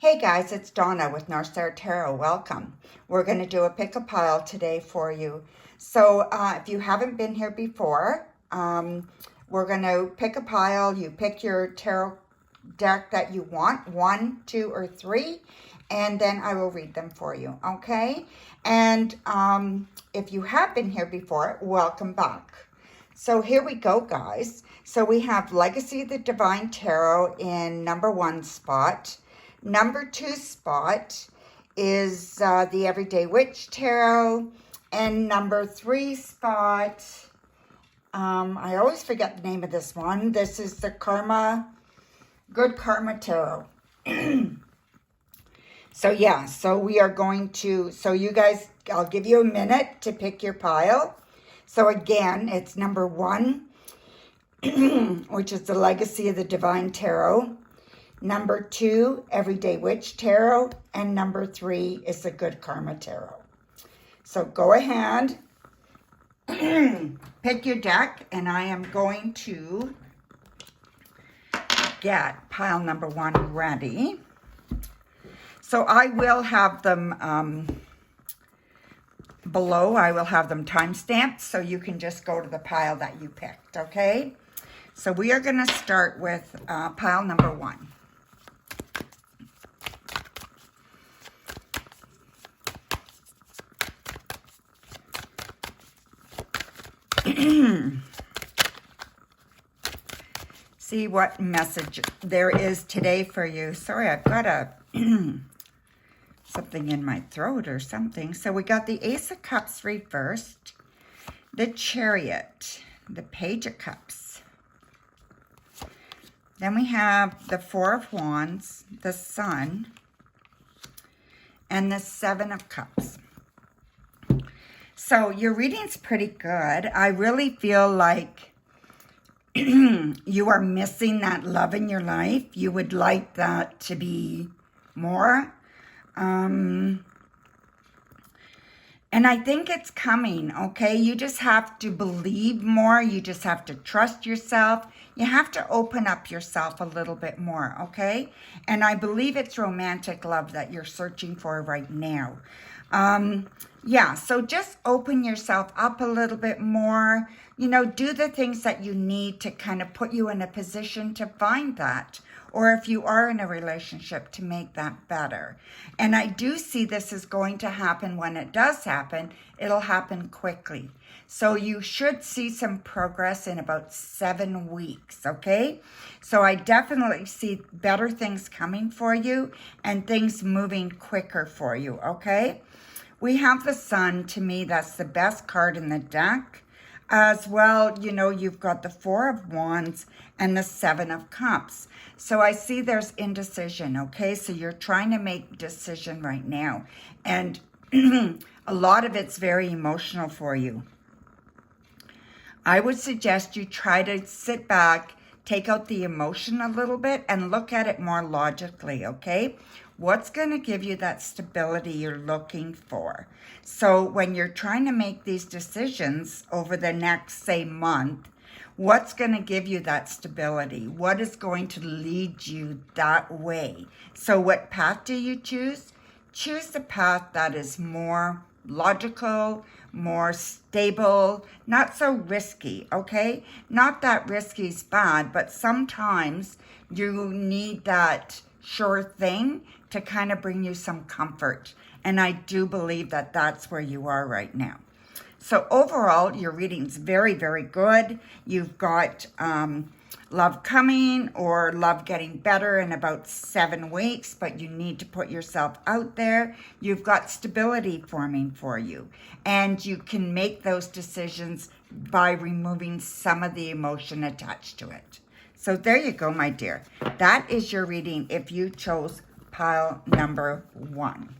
Hey guys, it's Donna with North Star Tarot. Welcome. We're going to do a pick a pile today for you. So if you haven't been here before, we're going to pick a pile. You pick your tarot deck that you want, 1, 2, or 3, and then I will read them for you, okay? And if you have been here before, welcome back. So here we go, guys. So we have Legacy of the Divine Tarot in number 1 spot. Number 2 spot is the Everyday Witch Tarot. And number 3 spot, I always forget the name of this one. This is the Good Karma Tarot. So yeah, so we are going to, so you guys, I'll give you a minute to pick your pile. So again, it's number 1, which is the Legacy of the Divine Tarot. Number 2, Everyday Witch Tarot. And number 3 is the Good Karma Tarot. So go ahead, pick your deck, and I am going to get pile number 1 ready. So I will have them below. I will have them time-stamped, so you can just go to the pile that you picked, okay? So we are going to start with pile number 1. See what message there is today for you. Sorry, I've got a something in my throat or something. So we got the Ace of Cups reversed, the Chariot, the Page of Cups. Then we have the Four of Wands, the Sun, and the Seven of Cups. So your reading's pretty good. I really feel like you are missing that love in your life. You would like that to be more. And I think it's coming, okay? You just have to believe more. You just have to trust yourself. You have to open up yourself a little bit more, okay? And I believe it's romantic love that you're searching for right now. Yeah, so just open yourself up a little bit more. You know, do the things that you need to kind of put you in a position to find that. Or if you are in a relationship, to make that better. And I do see this is going to happen. When it does happen, it'll happen quickly. So you should see some progress in about 7 weeks, okay? So I definitely see better things coming for you and things moving quicker for you, okay? We have the Sun. To me, that's the best card in the deck. As well, you know, you've got the Four of Wands and the Seven of Cups. So I see there's indecision, okay? So you're trying to make a decision right now. And a lot of it's very emotional for you. I would suggest you try to sit back, take out the emotion a little bit, and look at it more logically, okay? What's going to give you that stability you're looking for? So when you're trying to make these decisions over the next, say, month, what's going to give you that stability? What is going to lead you that way? So what path do you choose? Choose the path that is more logical, more stable, not so risky, okay? Not that risky is bad, but sometimes you need that sure thing to kind of bring you some comfort. And I do believe that that's where you are right now. So overall, your reading's very, very good. You've got love coming or love getting better in about 7 weeks, but you need to put yourself out there. You've got stability forming for you. And you can make those decisions by removing some of the emotion attached to it. So there you go, my dear. That is your reading if you chose pile number 1.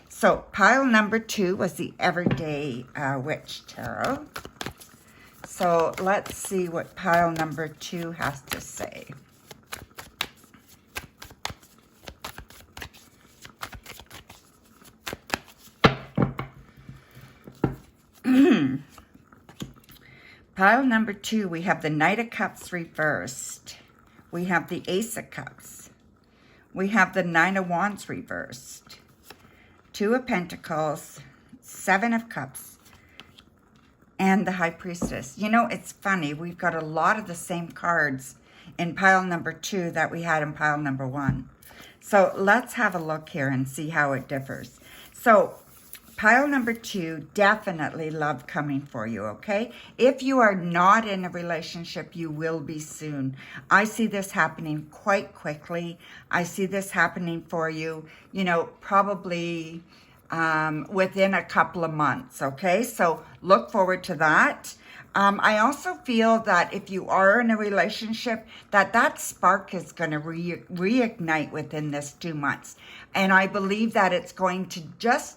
So pile number 2 was the Everyday Witch Tarot. So let's see what pile number 2 has to say. Pile number 2, we have the Knight of Cups reversed. We have the Ace of Cups. we have the Nine of Wands reversed, Two of Pentacles, Seven of Cups, and the High Priestess. You know, it's funny. We've got a lot of the same cards in pile number 2 that we had in pile number 1. So let's have a look here and see how it differs. So pile number 2, definitely love coming for you, okay? If you are not in a relationship, you will be soon. I see this happening quite quickly. I see this happening for you, you know, probably within a couple of months, okay? So look forward to that. I also feel that if you are in a relationship, that spark is going to reignite within this 2 months. And I believe that it's going to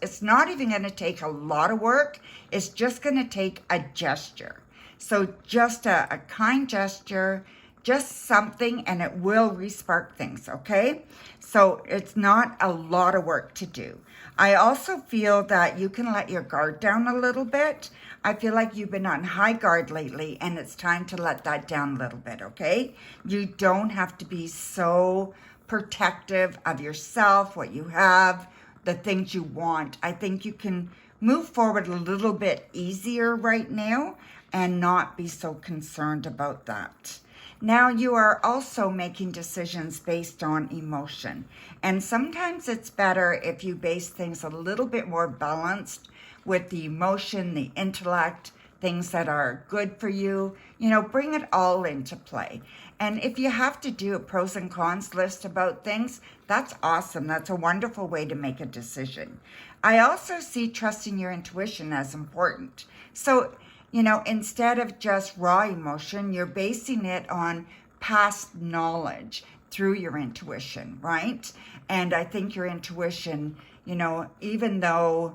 it's not even going to take a lot of work. It's just going to take a gesture. So just a kind gesture, just something, and it will re-spark things, okay? So it's not a lot of work to do. I also feel that you can let your guard down a little bit. I feel like you've been on high guard lately, and it's time to let that down a little bit, okay? You don't have to be so protective of yourself, what you have, the things you want. I think you can move forward a little bit easier right now and not be so concerned about that. Now, you are also making decisions based on emotion. And sometimes it's better if you base things a little bit more balanced with the emotion, the intellect, things that are good for you. You know, bring it all into play. And if you have to do a pros and cons list about things, that's awesome. That's a wonderful way to make a decision. I also see trusting your intuition as important. So, you know, instead of just raw emotion, you're basing it on past knowledge through your intuition, right? And I think your intuition, you know, even though,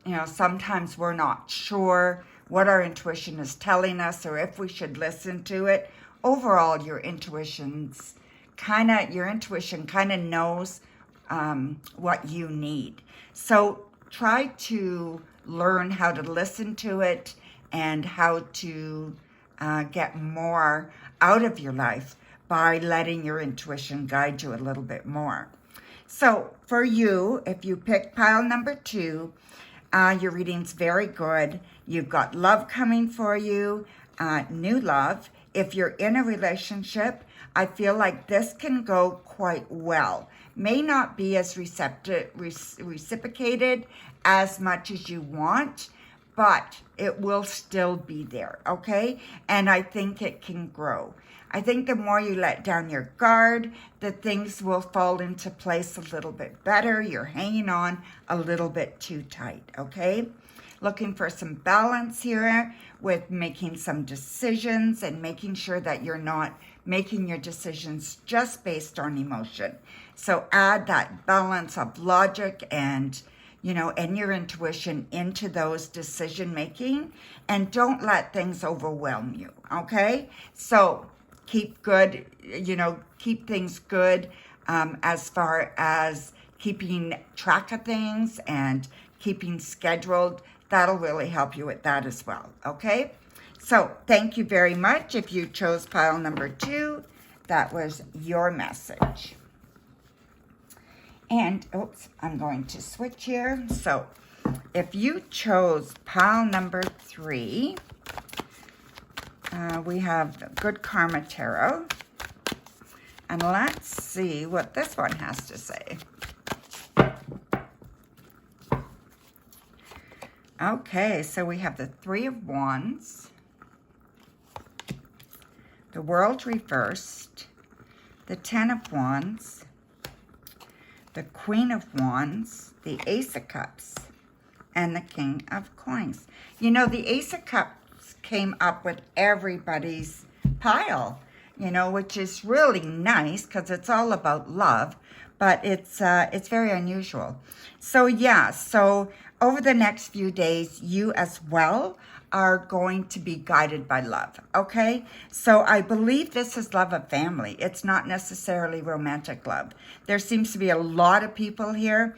you know, sometimes we're not sure what our intuition is telling us or if we should listen to it, overall, your intuition kind of knows what you need. So try to learn how to listen to it and how to get more out of your life by letting your intuition guide you a little bit more. So for you, if you pick pile number 2, your reading's very good. You've got love coming for you, new love. If you're in a relationship, I feel like this can go quite well. May not be as reciprocated as much as you want, but it will still be there, okay? And I think it can grow. I think the more you let down your guard, the things will fall into place a little bit better. You're hanging on a little bit too tight, okay? Looking for some balance here with making some decisions and making sure that you're not making your decisions just based on emotion. So add that balance of logic and, you know, and your intuition into those decision making, and don't let things overwhelm you, okay? So keep good, you know, keep things good as far as keeping track of things and keeping scheduled. That'll really help you with that as well, okay? So thank you very much. If you chose pile number 2, that was your message. And, oops, I'm going to switch here. So if you chose pile number 3, we have Good Karma Tarot. And let's see what this one has to say. Okay, so we have the Three of Wands, the World reversed, the Ten of Wands, the Queen of Wands, the Ace of Cups, and the King of Coins. You know, the Ace of Cups came up with everybody's pile, you know, which is really nice because it's all about love, but it's very unusual. So yeah, so over the next few days, you as well are going to be guided by love, okay? So I believe this is love of family. It's not necessarily romantic love. There seems to be a lot of people here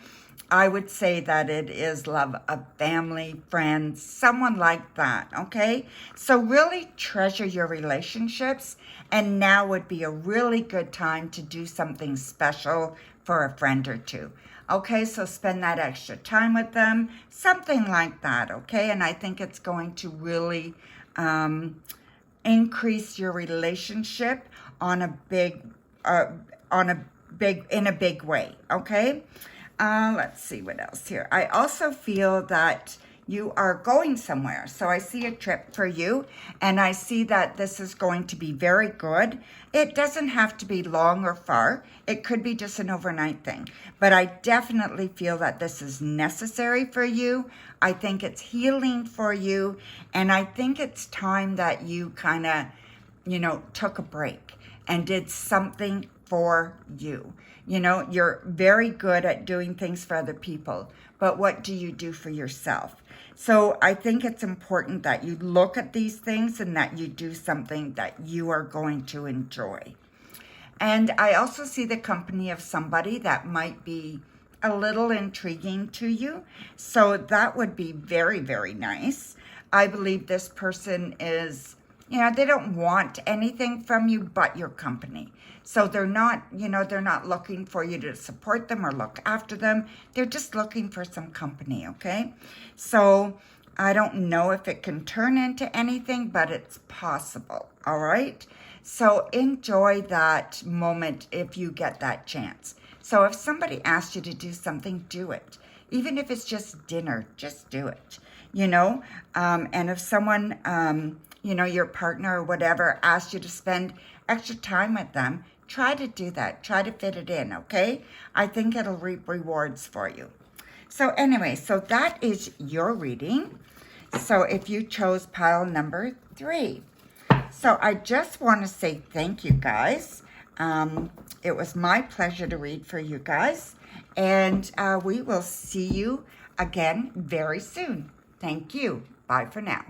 I would say that it is love of family, friends, someone like that, okay? So really treasure your relationships, and now would be a really good time to do something special for a friend or two. Okay, so spend that extra time with them, something like that, okay? And I think it's going to really increase your relationship on a big, in a big way, okay? Let's see what else here. I also feel that you are going somewhere. So I see a trip for you, and I see that this is going to be very good. It doesn't have to be long or far. It could be just an overnight thing. But I definitely feel that this is necessary for you. I think it's healing for you. And I think it's time that you kind of, took a break and did something for you. You're very good at doing things for other people, but what do you do for yourself? So I think it's important that you look at these things and that you do something that you are going to enjoy. And I also see the company of somebody that might be a little intriguing to you. So that would be very, very nice. I believe this person is, they don't want anything from you but your company. So they're not looking for you to support them or look after them. They're just looking for some company, okay? So I don't know if it can turn into anything, but it's possible, all right? So enjoy that moment if you get that chance. So if somebody asks you to do something, do it. Even if it's just dinner, just do it, And if someone, your partner or whatever asks you to spend extra time with them, try to do that. Try to fit it in, okay? I think it'll reap rewards for you. So anyway, so that is your reading. So if you chose pile number 3. So I just want to say thank you, guys. It was my pleasure to read for you guys. And we will see you again very soon. Thank you. Bye for now.